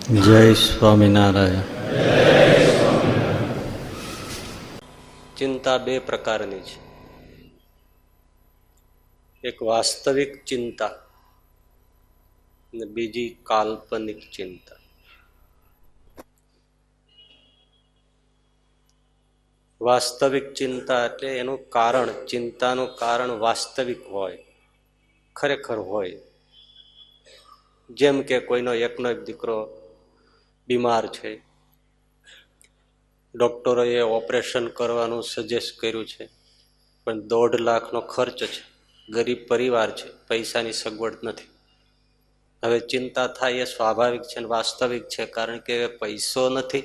જય સ્વામિનારાયણ. ચિંતા બે પ્રકારની છે. એક વાસ્તવિક ચિંતા અને બીજી કાલ્પનિક ચિંતા. વાસ્તવિક ચિંતા એટલે એનું કારણ, ચિંતાનું કારણ વાસ્તવિક હોય, ખરેખર હોય. જેમ કે કોઈનો એકનો એક દીકરો બીમાર છે, ડોક્ટરોએ ઓપરેશન કરવાનું સજેસ્ટ કર્યું છે, પણ 1.5 લાખનો ખર્ચ છે, ગરીબ પરિવાર છે, પૈસાની સગવડ નથી. હવે ચિંતા થાય એ સ્વાભાવિક છે અને વાસ્તવિક છે, કારણ કે પૈસો નથી.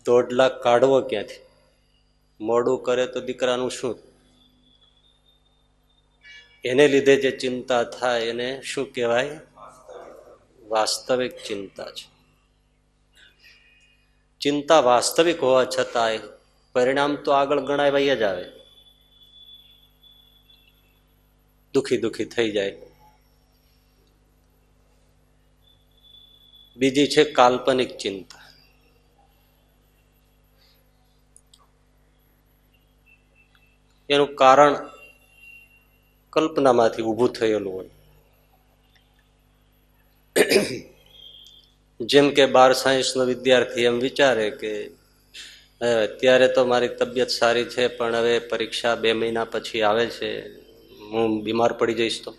1.5 લાખ કાઢવો ક્યાંથી? મોડું કરે તો દીકરાનું શું? એને લીધે જે ચિંતા થાય એને શું કહેવાય? વાસ્તવિક ચિંતા છે. ચિંતા વાસ્તવિક હોવા છતાંય પરિણામ તો આગળ ગણાય વહી જ આવે. દુખી થઈ જાય. બીજી છે કાલ્પનિક ચિંતા. એનું કારણ કલ્પનામાંથી ઊભું થયેલું હોય. જેમ કે 12 સાયન્સનો વિદ્યાર્થી એમ વિચારે કે અત્યારે તો મારી તબિયત સારી છે, પણ હવે પરીક્ષા 2 મહિના પછી આવે છે, હું બીમાર પડી જઈશ તો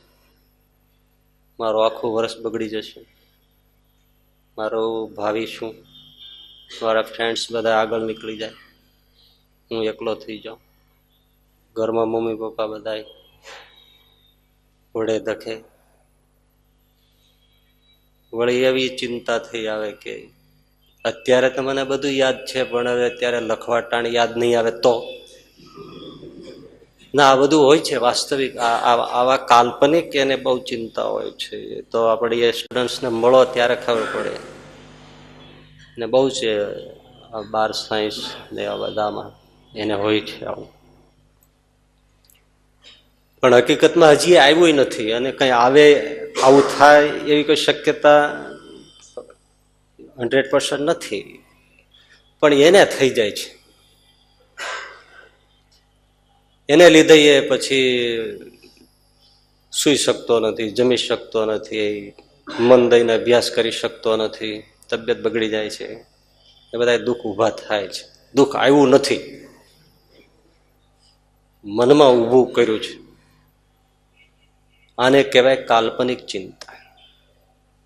મારું આખું વર્ષ બગડી જશે. મારું ભાવિ શું? મારા ફ્રેન્ડ્સ બધા આગળ નીકળી જાય, હું એકલો થઈ જાઉં. ઘરમાં મમ્મી પપ્પા બધા ઘોડે ધકે. વળી એવી ચિંતા થઈ આવે કે અત્યારે તો મને બધું યાદ છે, પણ હવે અત્યારે લખવાટાણ યાદ નહીં આવે તો ના. આ બધું હોય છે વાસ્તવિક. આવા કાલ્પનિક એને બહુ ચિંતા હોય છે. તો આપણે એ સ્ટુડન્ટ્સને મળો ત્યારે ખબર પડે. ને બહુ છે 12 સાયન્સ ને આ બધામાં એને હોય છે આવું. પણ હકીકતમાં હજી આવ્યું નથી, અને કંઈ આવે આવું થાય એવી કોઈ શક્યતા 100% નથી, પણ એને થઈ જાય છે. એને લીધે એ પછી સૂઈ શકતો નથી, જમી શકતો નથી, મન દઈને અભ્યાસ કરી શકતો નથી, તબિયત બગડી જાય છે. એ બધા દુઃખ ઊભા થાય છે. દુઃખ આવ્યું નથી, મનમાં ઊભું કર્યું છે. આને કહેવાય કાલ્પનિક ચિંતા.